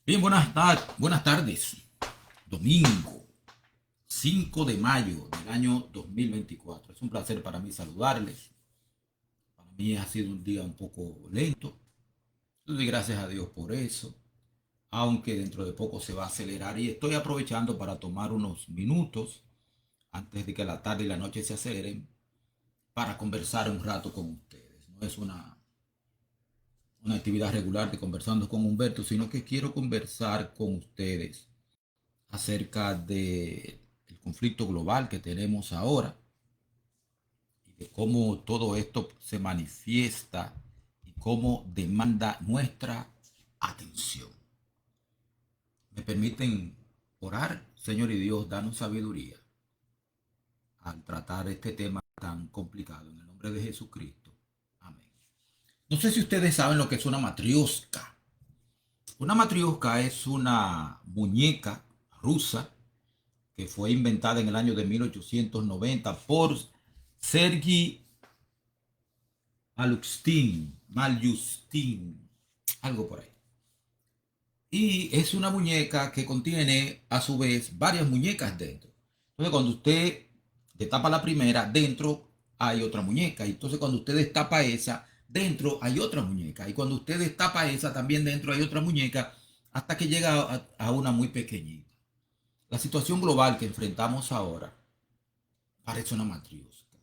Bien, buenas tardes. Domingo 5 de mayo del año 2024. Es un placer para mí saludarles. Para mí ha sido un día un poco lento. Le doy gracias a Dios por eso. Aunque dentro de poco se va a acelerar y estoy aprovechando para tomar unos minutos antes de que la tarde y la noche se aceleren para conversar un rato con ustedes. No es una actividad regular de conversando con Humberto, sino que quiero conversar con ustedes acerca del conflicto global que tenemos ahora y de cómo todo esto se manifiesta y cómo demanda nuestra atención. ¿Me permiten orar? Señor y Dios, danos sabiduría al tratar este tema tan complicado. En el nombre de Jesucristo. Amén. No sé si ustedes saben lo que es una matrioshka. Una matrioshka es una muñeca rusa que fue inventada en el año de 1890 por Sergi Maljustin, algo por ahí. Y es una muñeca que contiene a su vez varias muñecas dentro. Entonces cuando usted destapa la primera, dentro hay otra muñeca. Y entonces cuando usted destapa esa, dentro hay otra muñeca. Y cuando usted destapa esa, también dentro hay otra muñeca, hasta que llega a una muy pequeñita. La situación global que enfrentamos ahora parece una matriosca,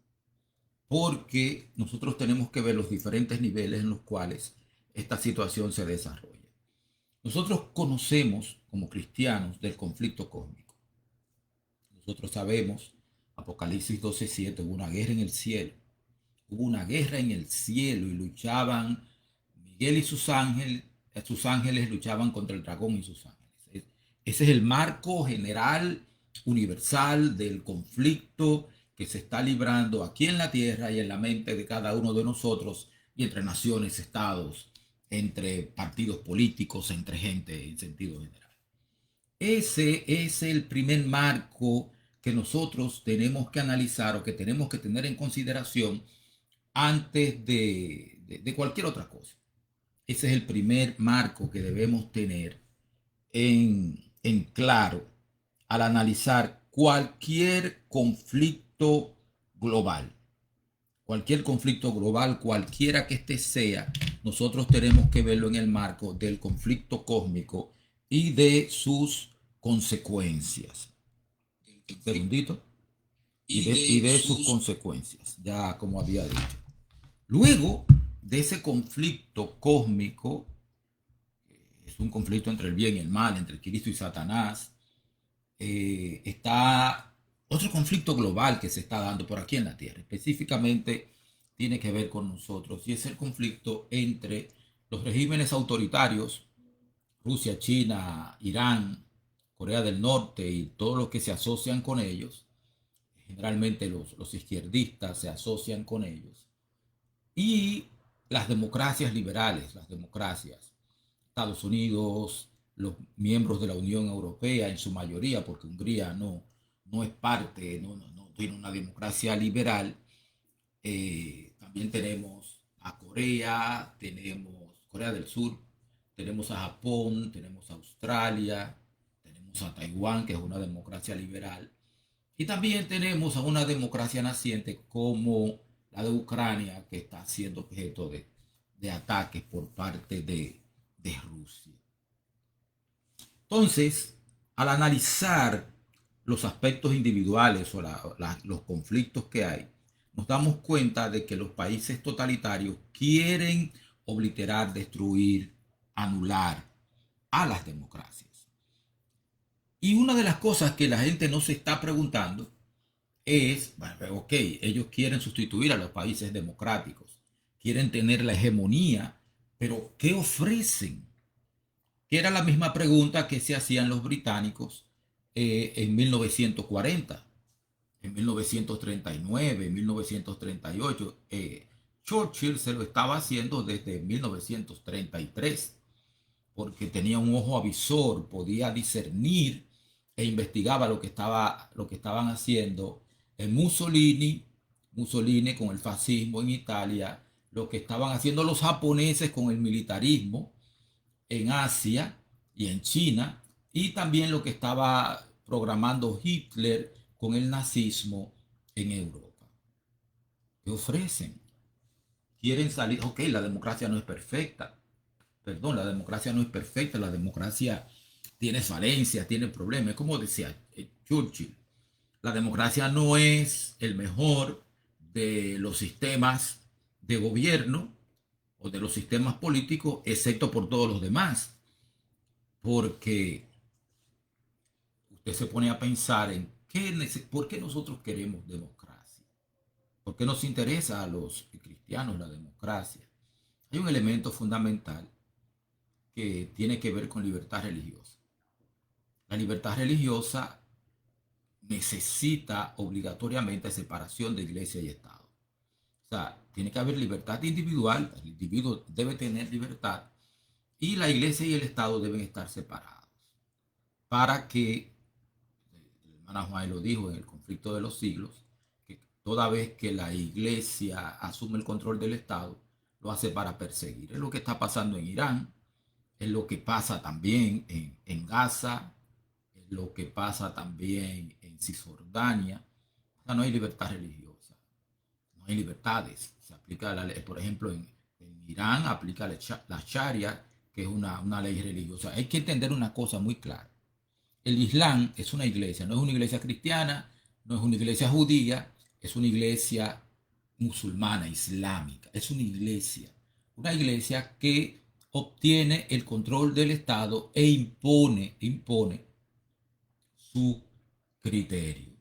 porque nosotros tenemos que ver los diferentes niveles en los cuales esta situación se desarrolla. Nosotros conocemos como cristianos del conflicto cósmico. Nosotros sabemos, Apocalipsis 12:7, hubo una guerra en el cielo. Hubo una guerra en el cielo y luchaban Miguel y sus ángeles luchaban contra el dragón y sus ángeles. Ese es el marco general, universal del conflicto que se está librando aquí en la tierra y en la mente de cada uno de nosotros y entre naciones, estados, entre partidos políticos, entre gente en sentido general. Ese es el primer marco que nosotros tenemos que analizar o que tenemos que tener en consideración antes de cualquier otra cosa. Ese es el primer marco que debemos tener en claro al analizar cualquier conflicto global. Cualquier conflicto global, cualquiera que este sea, nosotros tenemos que verlo en el marco del conflicto cósmico y de sus consecuencias. Un segundito. Y de sus consecuencias, ya como había dicho. Luego de ese conflicto cósmico, es un conflicto entre el bien y el mal, entre Cristo y Satanás, está otro conflicto global que se está dando por aquí en la Tierra. Específicamente tiene que ver con nosotros y es el conflicto entre los regímenes autoritarios, Rusia, China, Irán, Corea del Norte y todos los que se asocian con ellos. Generalmente los izquierdistas se asocian con ellos. Y las democracias liberales, las democracias, Estados Unidos, los miembros de la Unión Europea en su mayoría, porque Hungría no es parte, no tiene una democracia liberal. También tenemos a Corea, tenemos Corea del Sur, tenemos a Japón, tenemos a Australia, tenemos a Taiwán, que es una democracia liberal. Y también tenemos a una democracia naciente como la de Ucrania, que está siendo objeto de ataques por parte de Rusia. Entonces, al analizar los aspectos individuales o los conflictos que hay, nos damos cuenta de que los países totalitarios quieren obliterar, destruir, anular a las democracias. Y una de las cosas que la gente no se está preguntando es, bueno, ok, ellos quieren sustituir a los países democráticos, quieren tener la hegemonía, pero ¿qué ofrecen? Que era la misma pregunta que se hacían los británicos en 1940, en 1939, en 1938. Churchill se lo estaba haciendo desde 1933, porque tenía un ojo avisor, podía discernir e investigaba lo que estaban haciendo en Mussolini con el fascismo en Italia, lo que estaban haciendo los japoneses con el militarismo en Asia y en China, y también lo que estaba programando Hitler con el nazismo en Europa. ¿Qué ofrecen? Quieren salir, ok, la democracia no es perfecta, perdón, la democracia no es perfecta, la democracia tiene falencias, tiene problemas, como decía Churchill, la democracia no es el mejor de los sistemas de gobierno o de los sistemas políticos, excepto por todos los demás, porque usted se pone a pensar en por qué nosotros queremos democracia, por qué nos interesa a los cristianos la democracia. Hay un elemento fundamental que tiene que ver con libertad religiosa. La libertad religiosa necesita obligatoriamente separación de iglesia y Estado. O sea, tiene que haber libertad individual, el individuo debe tener libertad y la iglesia y el Estado deben estar separados para que, la hermana Juan lo dijo en el conflicto de los siglos, que toda vez que la iglesia asume el control del Estado, lo hace para perseguir. Es lo que está pasando en Irán, es lo que pasa también en Gaza, es lo que pasa también en Cisjordania. O sea, no hay libertad religiosa, no hay libertades. Se aplica la ley, por ejemplo, en Irán aplica la Sharia, que es una ley religiosa. Hay que entender una cosa muy clara. El Islam es una iglesia, no es una iglesia cristiana, no es una iglesia judía, es una iglesia musulmana, islámica. Es una iglesia que obtiene el control del Estado e impone su criterio.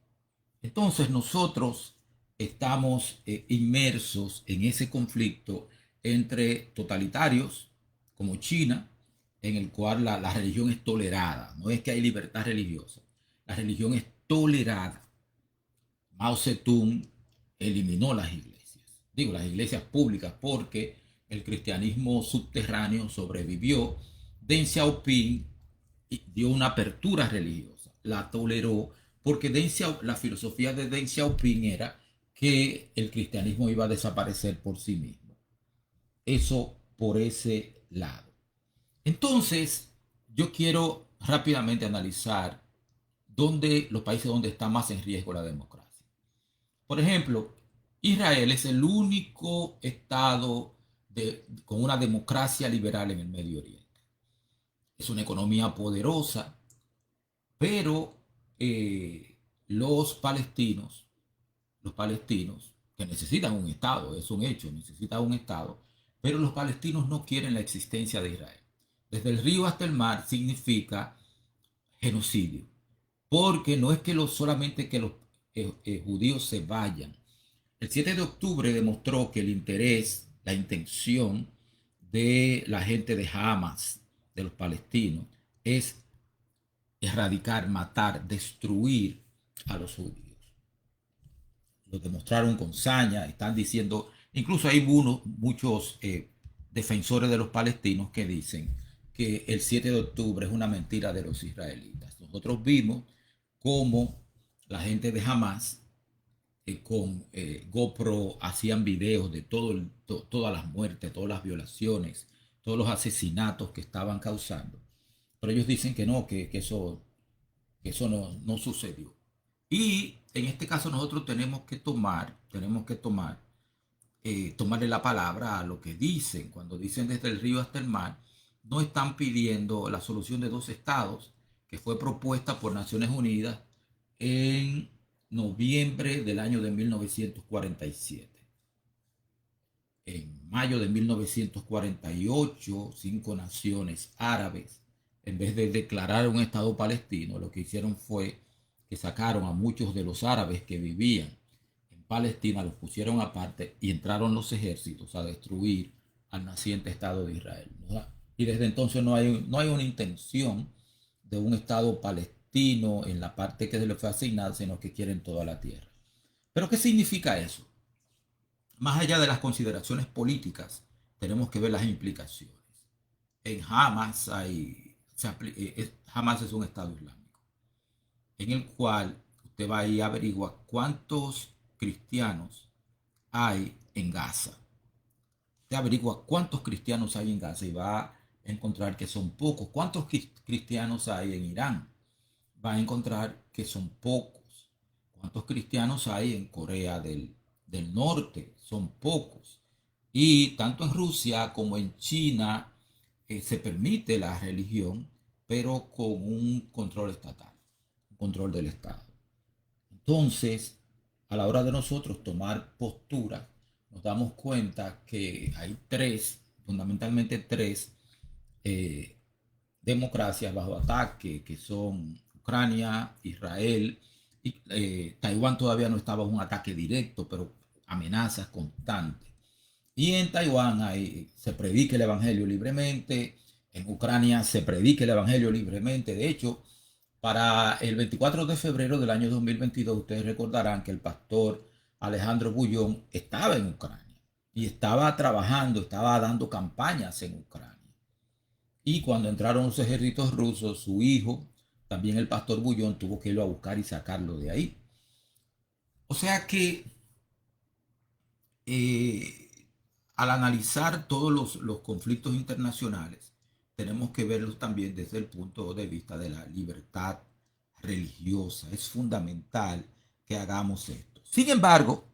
Entonces nosotros estamos inmersos en ese conflicto entre totalitarios como China, en el cual la religión es tolerada. No es que hay libertad religiosa, la religión es tolerada. Mao Zedong eliminó las iglesias, digo las iglesias públicas, porque el cristianismo subterráneo sobrevivió. Deng Xiaoping dio una apertura religiosa, la toleró, porque la filosofía de Deng Xiaoping era que el cristianismo iba a desaparecer por sí mismo. Eso por ese lado. Entonces, yo quiero rápidamente analizar los países donde está más en riesgo la democracia. Por ejemplo, Israel es el único estado con una democracia liberal en el Medio Oriente. Es una economía poderosa, pero los palestinos que necesitan un Estado, es un hecho, necesitan un Estado, pero los palestinos no quieren la existencia de Israel. Desde el río hasta el mar significa genocidio, porque no es que solamente que los judíos se vayan. El 7 de octubre demostró que el interés, la intención de la gente de Hamas, de los palestinos, es erradicar, matar, destruir a los judíos. Lo demostraron con saña, están diciendo, incluso hay muchos defensores de los palestinos que dicen que el 7 de octubre es una mentira de los israelitas. Nosotros vimos cómo la gente de Hamas con GoPro hacían videos de todas las muertes, todas las violaciones, todos los asesinatos que estaban causando. Pero ellos dicen que no, que eso no sucedió. Y en este caso nosotros tomarle la palabra a lo que dicen. Cuando dicen desde el río hasta el mar, no están pidiendo la solución de dos estados que fue propuesta por Naciones Unidas en noviembre del año de 1947. En mayo de 1948, 5 naciones árabes, en vez de declarar un Estado palestino, lo que hicieron fue que sacaron a muchos de los árabes que vivían en Palestina, los pusieron aparte y entraron los ejércitos a destruir al naciente Estado de Israel, ¿verdad? Y desde entonces no hay una intención de un Estado palestino en la parte que se le fue asignada, sino que quieren toda la tierra. ¿Pero qué significa eso? Más allá de las consideraciones políticas, tenemos que ver las implicaciones. En Hamas Hamas es un Estado islámico, en el cual usted va y averigua cuántos cristianos hay en Gaza. Usted averigua cuántos cristianos hay en Gaza y va encontrar que son pocos. ¿Cuántos cristianos hay en Irán? Va a encontrar que son pocos. ¿Cuántos cristianos hay en Corea del Norte? Son pocos. Y tanto en Rusia como en China se permite la religión, pero con un control estatal, un control del Estado. Entonces, a la hora de nosotros tomar postura, nos damos cuenta que hay fundamentalmente tres eh, democracias bajo ataque, que son Ucrania, Israel, y Taiwán todavía no estaba bajo un ataque directo, pero amenazas constantes. Y en Taiwán se predica el Evangelio libremente, en Ucrania se predica el Evangelio libremente. De hecho, para el 24 de febrero del año 2022, ustedes recordarán que el pastor Alejandro Bullón estaba en Ucrania y estaba trabajando, estaba dando campañas en Ucrania. Y cuando entraron los ejércitos rusos, su hijo, también el pastor Bullón, tuvo que irlo a buscar y sacarlo de ahí. O sea que eh, al analizar todos los conflictos internacionales, tenemos que verlos también desde el punto de vista de la libertad religiosa. Es fundamental que hagamos esto. Sin embargo,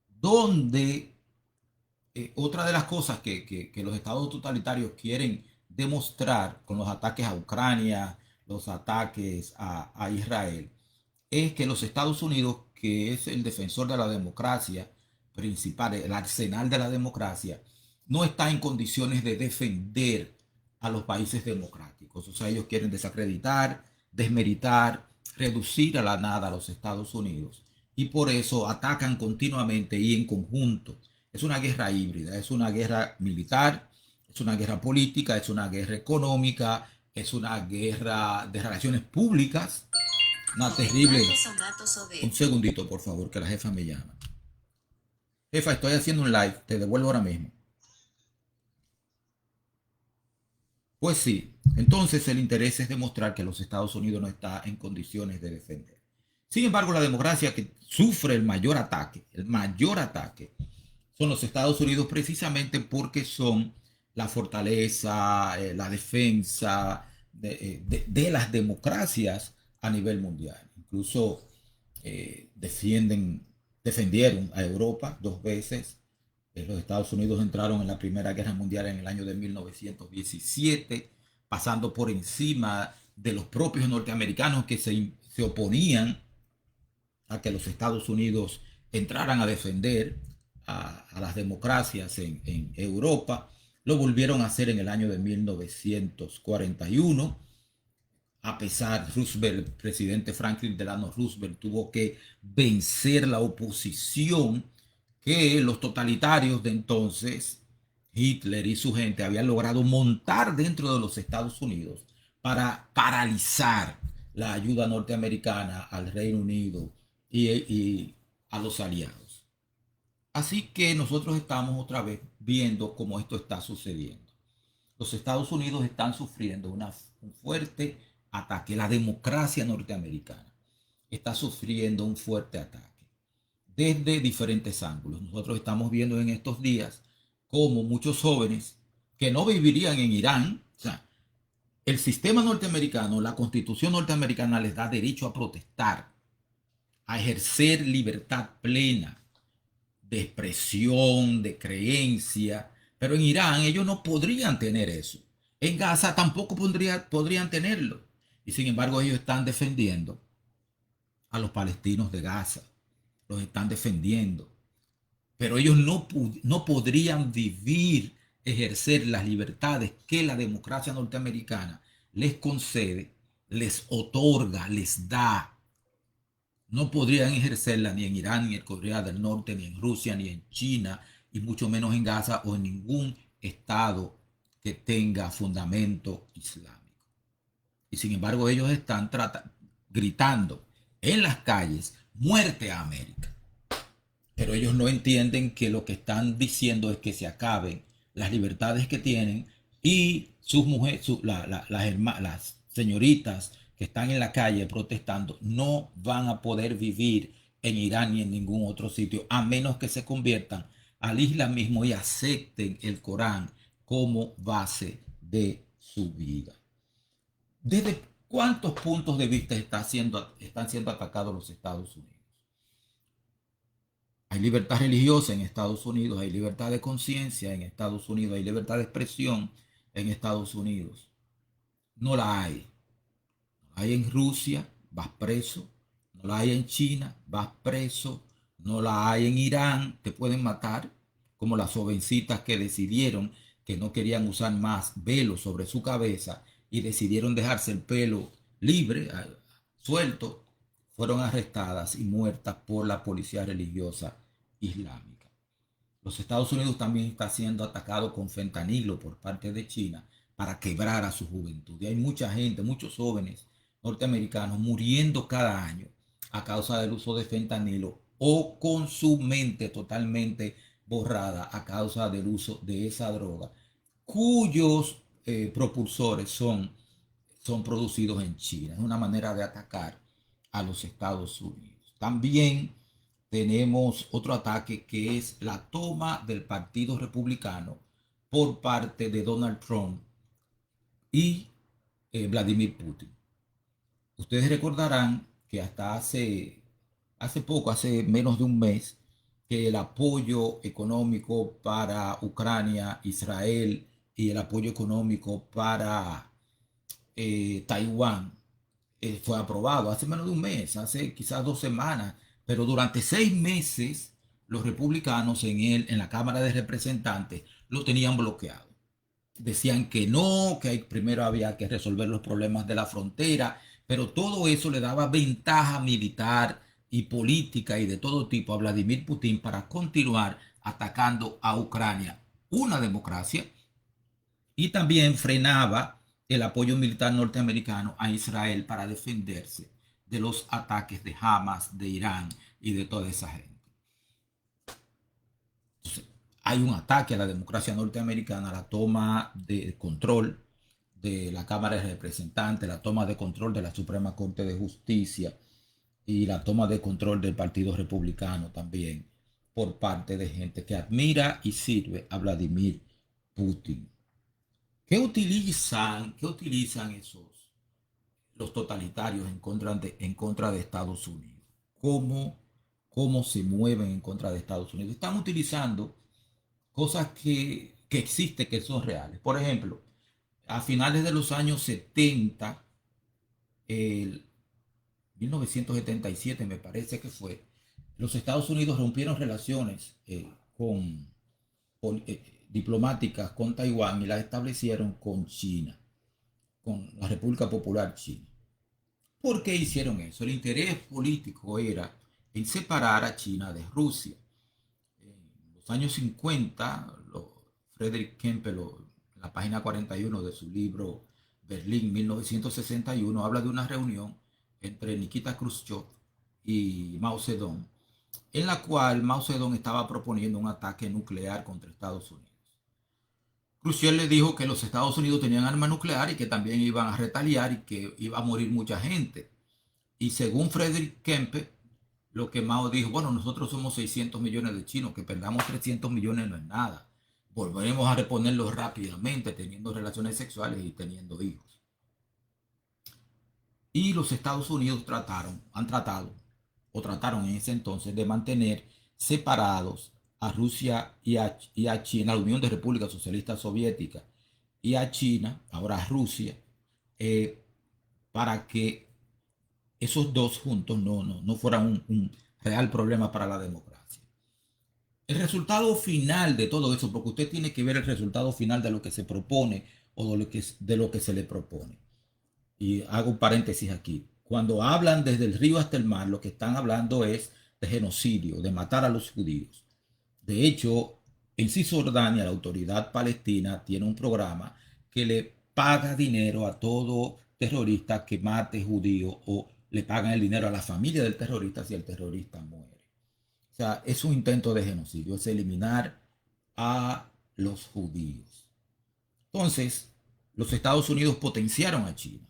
donde otra de las cosas que los estados totalitarios quieren demostrar con los ataques a Ucrania, los ataques a Israel, es que los Estados Unidos, que es el defensor de la democracia principal, el arsenal de la democracia, no está en condiciones de defender a los países democráticos. O sea, ellos quieren desacreditar, desmeritar, reducir a la nada a los Estados Unidos. Y por eso atacan continuamente y en conjunto. Es una guerra híbrida, es una guerra militar, es una guerra política, es una guerra económica, es una guerra de relaciones públicas. Una terrible. Un segundito, por favor, que la jefa me llama. Jefa, estoy haciendo un live, te devuelvo ahora mismo. Pues sí, entonces el interés es demostrar que los Estados Unidos no está en condiciones de defender. Sin embargo, la democracia que sufre el mayor ataque, son los Estados Unidos precisamente porque son la fortaleza, la defensa de las democracias a nivel mundial. Incluso defendieron a Europa 2 veces. Los Estados Unidos entraron en la Primera Guerra Mundial en el año de 1917, pasando por encima de los propios norteamericanos que se oponían a que los Estados Unidos entraran a defender a las democracias en Europa. Lo volvieron a hacer en el año de 1941. A pesar, Roosevelt, el presidente Franklin Delano Roosevelt, tuvo que vencer la oposición que los totalitarios de entonces, Hitler y su gente, habían logrado montar dentro de los Estados Unidos para paralizar la ayuda norteamericana al Reino Unido y a los aliados. Así que nosotros estamos otra vez viendo cómo esto está sucediendo. Los Estados Unidos están sufriendo un fuerte ataque. La democracia norteamericana está sufriendo un fuerte ataque desde diferentes ángulos. Nosotros estamos viendo en estos días cómo muchos jóvenes que no vivirían en Irán, o sea, el sistema norteamericano, la constitución norteamericana les da derecho a protestar, a ejercer libertad plena de expresión, de creencia, pero en Irán ellos no podrían tener eso. En Gaza tampoco podrían tenerlo. Y sin embargo ellos están defendiendo a los palestinos de Gaza. Los están defendiendo. Pero ellos no podrían vivir, ejercer las libertades que la democracia norteamericana les concede, les otorga, les da. No podrían ejercerla ni en Irán, ni en Corea del Norte, ni en Rusia, ni en China, y mucho menos en Gaza o en ningún estado que tenga fundamento islámico. Y sin embargo ellos están gritando en las calles, muerte a América. Pero ellos no entienden que lo que están diciendo es que se acaben las libertades que tienen y sus mujeres, las señoritas que están en la calle protestando no van a poder vivir en Irán ni en ningún otro sitio a menos que se conviertan al islamismo y acepten el Corán como base de su vida. ¿Desde cuántos puntos de vista están siendo atacados los Estados Unidos? Hay libertad religiosa en Estados Unidos, hay libertad de conciencia en Estados Unidos, hay libertad de expresión en Estados Unidos. No la hay. No la hay en Rusia, vas preso. No la hay en China, vas preso. No la hay en Irán, te pueden matar, como las jovencitas que decidieron que no querían usar más velo sobre su cabeza y decidieron dejarse el pelo libre, suelto, fueron arrestadas y muertas por la policía religiosa islámica. Los Estados Unidos también está siendo atacado con fentanilo por parte de China para quebrar a su juventud. Y hay mucha gente, muchos jóvenes norteamericanos muriendo cada año a causa del uso de fentanilo o con su mente totalmente borrada a causa del uso de esa droga, cuyos propulsores son producidos en China. Es una manera de atacar a los Estados Unidos. También tenemos otro ataque que es la toma del Partido Republicano por parte de Donald Trump y Vladimir Putin. Ustedes recordarán que hasta hace menos de un mes, que el apoyo económico para Ucrania, Israel y el apoyo económico para Taiwán fue aprobado hace menos de un mes, hace quizás 2 semanas, pero durante 6 meses los republicanos en la Cámara de Representantes lo tenían bloqueado. Decían que no, que primero había que resolver los problemas de la frontera, pero todo eso le daba ventaja militar y política y de todo tipo a Vladimir Putin para continuar atacando a Ucrania, una democracia, y también frenaba el apoyo militar norteamericano a Israel para defenderse de los ataques de Hamas, de Irán y de toda esa gente. Entonces, hay un ataque a la democracia norteamericana, a la toma de control de la Cámara de Representantes, la toma de control de la Suprema Corte de Justicia y la toma de control del Partido Republicano también por parte de gente que admira y sirve a Vladimir Putin. ¿Qué utilizan los totalitarios en contra de Estados Unidos? ¿Cómo se mueven en contra de Estados Unidos? Están utilizando cosas que existen, que son reales. Por ejemplo, a finales de los años 70, el 1977 me parece que fue, los Estados Unidos rompieron relaciones diplomáticas con Taiwán y las establecieron con China, con la República Popular China. ¿Por qué hicieron eso? El interés político era en separar a China de Rusia. En los años 50, Frederick Kempe, en la página 41 de su libro Berlín 1961, habla de una reunión entre Nikita Khrushchev y Mao Zedong, en la cual Mao Zedong estaba proponiendo un ataque nuclear contra Estados Unidos. Khrushchev le dijo que los Estados Unidos tenían armas nucleares y que también iban a retaliar y que iba a morir mucha gente. Y según Frederick Kempe, lo que Mao dijo, bueno, nosotros somos 600 millones de chinos, que perdamos 300 millones no es nada. Volveremos a reponerlos rápidamente, teniendo relaciones sexuales y teniendo hijos. Y los Estados Unidos trataron en ese entonces de mantener separados a Rusia y a China, la Unión de Repúblicas Socialistas Soviéticas, y a China, ahora a Rusia, para que esos dos juntos no fueran un real problema para la democracia. El resultado final de todo eso, porque usted tiene que ver el resultado final de lo que se propone o de lo que se le propone. Y hago un paréntesis aquí. Cuando hablan desde el río hasta el mar, lo que están hablando es de genocidio, de matar a los judíos. De hecho, en Cisjordania, la autoridad palestina tiene un programa que le paga dinero a todo terrorista que mate judío, o le pagan el dinero a la familia del terrorista si el terrorista muere. O sea, es un intento de genocidio, es eliminar a los judíos. Entonces, los Estados Unidos potenciaron a China.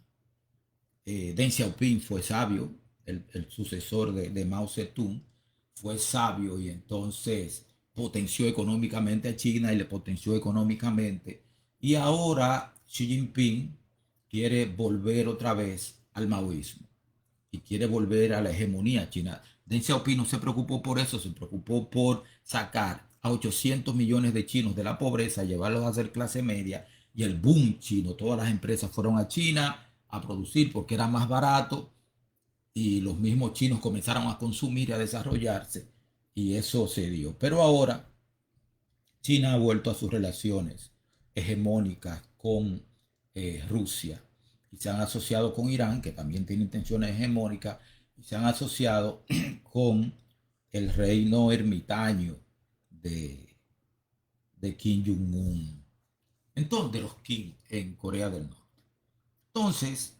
Deng Xiaoping fue sabio, el sucesor de Mao Zedong, fue sabio y entonces potenció económicamente a China y le potenció económicamente Y ahora Xi Jinping quiere volver otra vez al maoísmo y quiere volver a la hegemonía china. Deng Xiaoping no se preocupó por eso, se preocupó por sacar a 800 millones de chinos de la pobreza, llevarlos a ser clase media y el boom chino. Todas las empresas fueron a China a producir porque era más barato y los mismos chinos comenzaron a consumir y a desarrollarse y eso se dio. Pero ahora China ha vuelto a sus relaciones hegemónicas con Rusia y se han asociado con Irán, que también tiene intenciones hegemónicas, y se han asociado con el reino ermitaño de, de Kim Jong-un, entonces de los Kim en Corea del Norte. Entonces,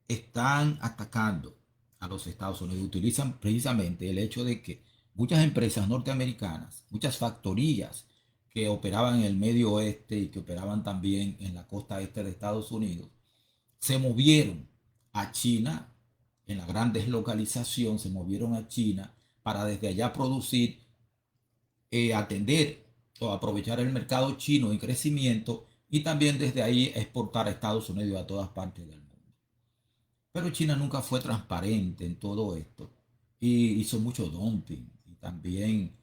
están atacando a los Estados Unidos. Utilizan precisamente el hecho de que muchas empresas norteamericanas, muchas factorías que operaban en el medio oeste y que operaban también en la costa este de Estados Unidos, se movieron a China, en la gran deslocalización, se movieron a China para desde allá producir, atender o aprovechar el mercado chino en crecimiento y también desde ahí exportar a Estados Unidos y a todas partes del mundo. Pero China nunca fue transparente en todo esto y hizo mucho dumping y también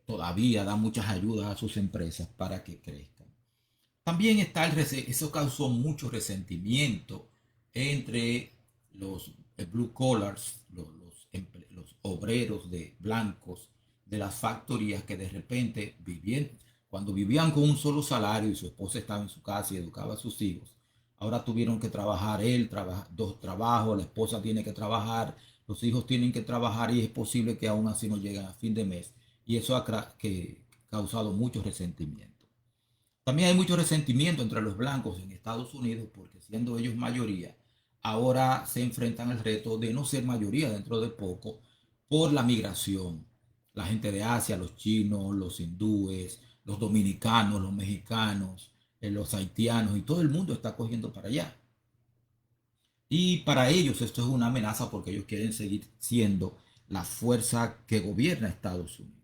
todavía da muchas ayudas a sus empresas para que crezcan. También está eso causó mucho resentimiento entre los blue collars, los obreros de blancos de las factorías que de repente cuando vivían con un solo salario y su esposa estaba en su casa y educaba a sus hijos, ahora tuvieron que trabajar dos trabajos, la esposa tiene que trabajar, los hijos tienen que trabajar y es posible que aún así no lleguen a fin de mes. Y eso ha causado mucho resentimiento. También hay mucho resentimiento entre los blancos en Estados Unidos porque siendo ellos mayoría, ahora se enfrentan al reto de no ser mayoría dentro de poco por la migración. La gente de Asia, los chinos, los hindúes, los dominicanos, los mexicanos, los haitianos y todo el mundo está cogiendo para allá. Y para ellos esto es una amenaza porque ellos quieren seguir siendo la fuerza que gobierna Estados Unidos.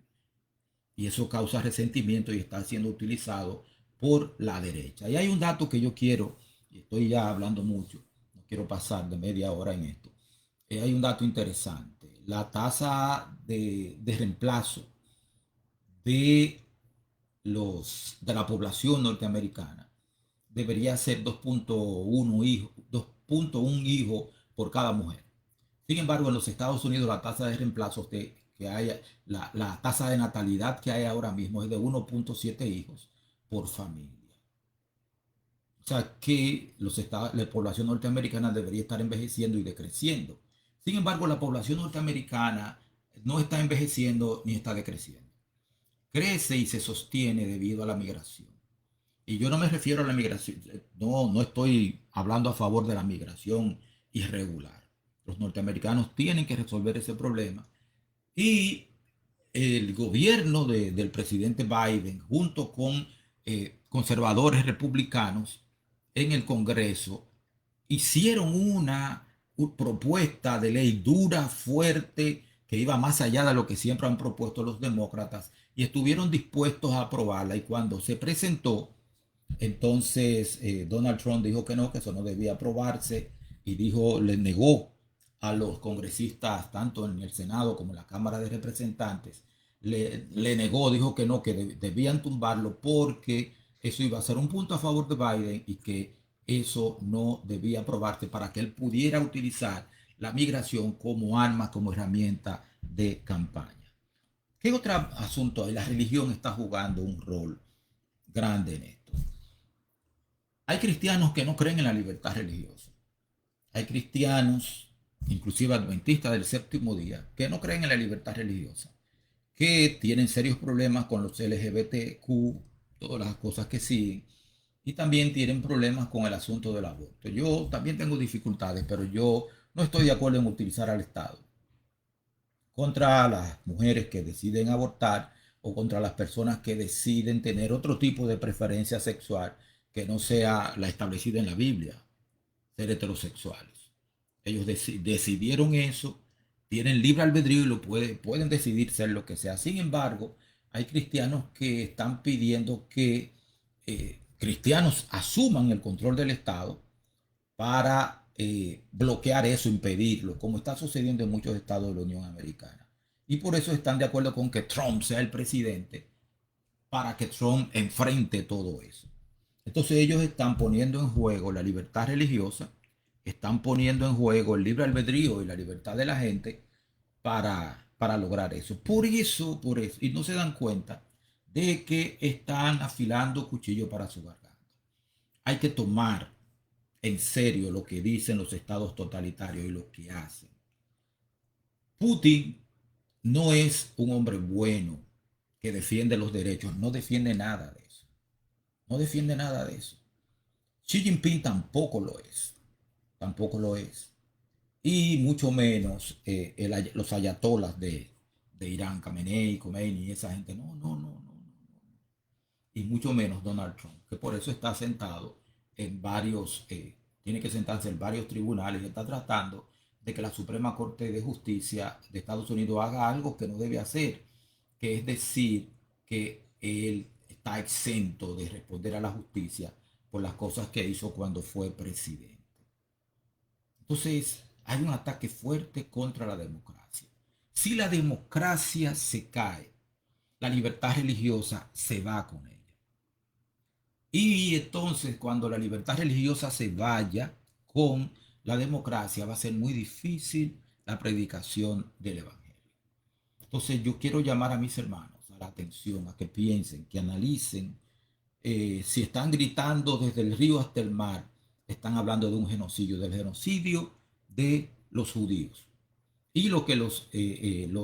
Y eso causa resentimiento y está siendo utilizado por la derecha. Y hay un dato que yo quiero, y estoy ya hablando mucho, no quiero pasar de media hora en esto. Hay un dato interesante. La tasa de reemplazo de, de la población norteamericana debería ser 2.1 hijos, 2.1 hijos por cada mujer. Sin embargo, en los Estados Unidos la tasa de reemplazo que hay, la tasa de natalidad que hay ahora mismo es de 1.7 hijos por familia. O sea que la población norteamericana debería estar envejeciendo y decreciendo. Sin embargo, la población norteamericana no está envejeciendo ni está decreciendo. Crece y se sostiene debido a la migración. Y yo no me refiero a la migración, no estoy hablando a favor de la migración irregular. Los norteamericanos tienen que resolver ese problema y el gobierno del presidente Biden, junto con conservadores republicanos en el Congreso, hicieron una propuesta de ley dura, fuerte, que iba más allá de lo que siempre han propuesto los demócratas y estuvieron dispuestos a aprobarla. Y cuando se presentó, entonces Donald Trump dijo que no, que eso no debía aprobarse y le negó a los congresistas, tanto en el Senado como en la Cámara de Representantes, le negó, dijo que no, que debían tumbarlo porque eso iba a ser un punto a favor de Biden y que eso no debía aprobarse para que él pudiera utilizar la migración como arma, como herramienta de campaña. ¿Qué otro asunto hay? La religión está jugando un rol grande en esto. Hay cristianos que no creen en la libertad religiosa. Hay cristianos, inclusive adventistas del séptimo día, que no creen en la libertad religiosa, que tienen serios problemas con los LGBTQ, todas las cosas que siguen, y también tienen problemas con el asunto del aborto. Yo también tengo dificultades, pero yo no estoy de acuerdo en utilizar al Estado contra las mujeres que deciden abortar o contra las personas que deciden tener otro tipo de preferencia sexual que no sea la establecida en la Biblia, ser heterosexuales. Ellos decidieron eso, tienen libre albedrío y pueden decidir ser lo que sea. Sin embargo, hay cristianos que están pidiendo que cristianos asuman el control del Estado para bloquear eso, impedirlo, como está sucediendo en muchos estados de la Unión Americana. Y por eso están de acuerdo con que Trump sea el presidente, para que Trump enfrente todo eso. Entonces ellos están poniendo en juego la libertad religiosa, están poniendo en juego el libre albedrío y la libertad de la gente para lograr eso. Por eso, y no se dan cuenta de que están afilando cuchillo para su garganta. Hay que tomar en serio lo que dicen los estados totalitarios y lo que hacen. Putin no es un hombre bueno que defiende los derechos, no defiende nada de eso. No defiende nada de eso. Xi Jinping tampoco lo es. Tampoco lo es. Y mucho menos los ayatolas de Irán, Khamenei, Khomeini, esa gente. No, no, no, no, no. Y mucho menos Donald Trump, que por eso está sentado en varios, tiene que sentarse en varios tribunales y está tratando de que la Suprema Corte de Justicia de Estados Unidos haga algo que no debe hacer, que es decir que él está exento de responder a la justicia por las cosas que hizo cuando fue presidente. Entonces, hay un ataque fuerte contra la democracia. Si la democracia se cae, la libertad religiosa se va con ella. Y entonces, cuando la libertad religiosa se vaya con la democracia, va a ser muy difícil la predicación del Evangelio. Entonces, yo quiero llamar a mis hermanos a la atención, a que piensen, que analicen. Si están gritando desde el río hasta el mar, están hablando de un genocidio, del genocidio de los judíos. Y lo que los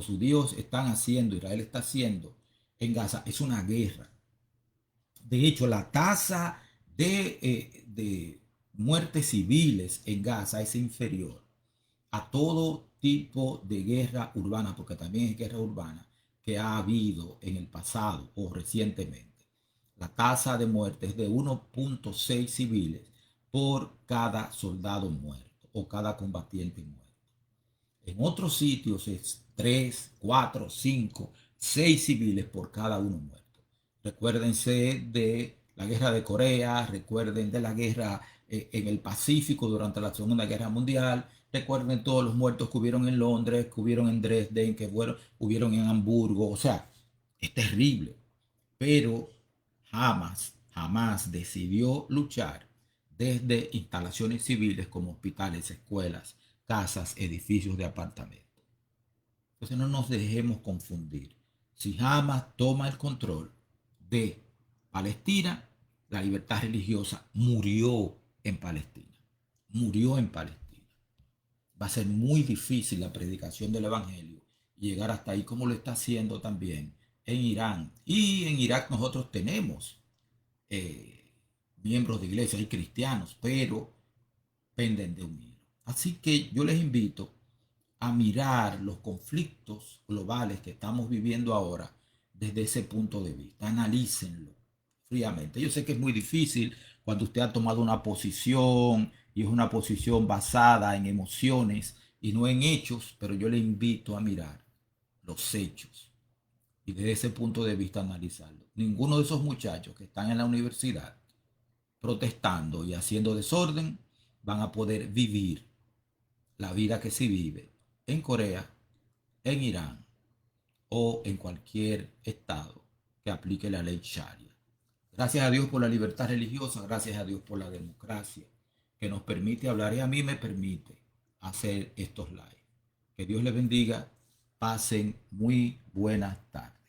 judíos están haciendo, Israel está haciendo en Gaza, es una guerra. De hecho, la tasa de muertes civiles en Gaza es inferior a todo tipo de guerra urbana, porque también es guerra urbana, que ha habido en el pasado o recientemente. La tasa de muerte es de 1.6 civiles por cada soldado muerto o cada combatiente muerto. En otros sitios es 3, 4, 5, 6 civiles por cada uno muerto. Recuérdense de la guerra de Corea, recuerden de la guerra en el Pacífico durante la Segunda Guerra Mundial, recuerden todos los muertos que hubieron en Londres, que hubieron en Dresden, que hubieron en Hamburgo. O sea, es terrible. Pero jamás decidió luchar desde instalaciones civiles como hospitales, escuelas, casas, edificios de apartamentos. Entonces no nos dejemos confundir. Si Hamas toma el control de Palestina, la libertad religiosa murió en Palestina. Murió en Palestina. Va a ser muy difícil la predicación del Evangelio y llegar hasta ahí, como lo está haciendo también en Irán. Y en Irak nosotros tenemos miembros de iglesia y cristianos, pero penden de un hilo. Así que yo les invito a mirar los conflictos globales que estamos viviendo ahora desde ese punto de vista. Analícenlo fríamente. Yo sé que es muy difícil cuando usted ha tomado una posición y es una posición basada en emociones y no en hechos, pero yo le invito a mirar los hechos y desde ese punto de vista analizarlo. Ninguno de esos muchachos que están en la universidad protestando y haciendo desorden van a poder vivir la vida que se vive en Corea, en Irán o en cualquier estado que aplique la ley Sharia. Gracias a Dios por la libertad religiosa, gracias a Dios por la democracia que nos permite hablar y a mí me permite hacer estos live. Que Dios les bendiga, pasen muy buenas tardes.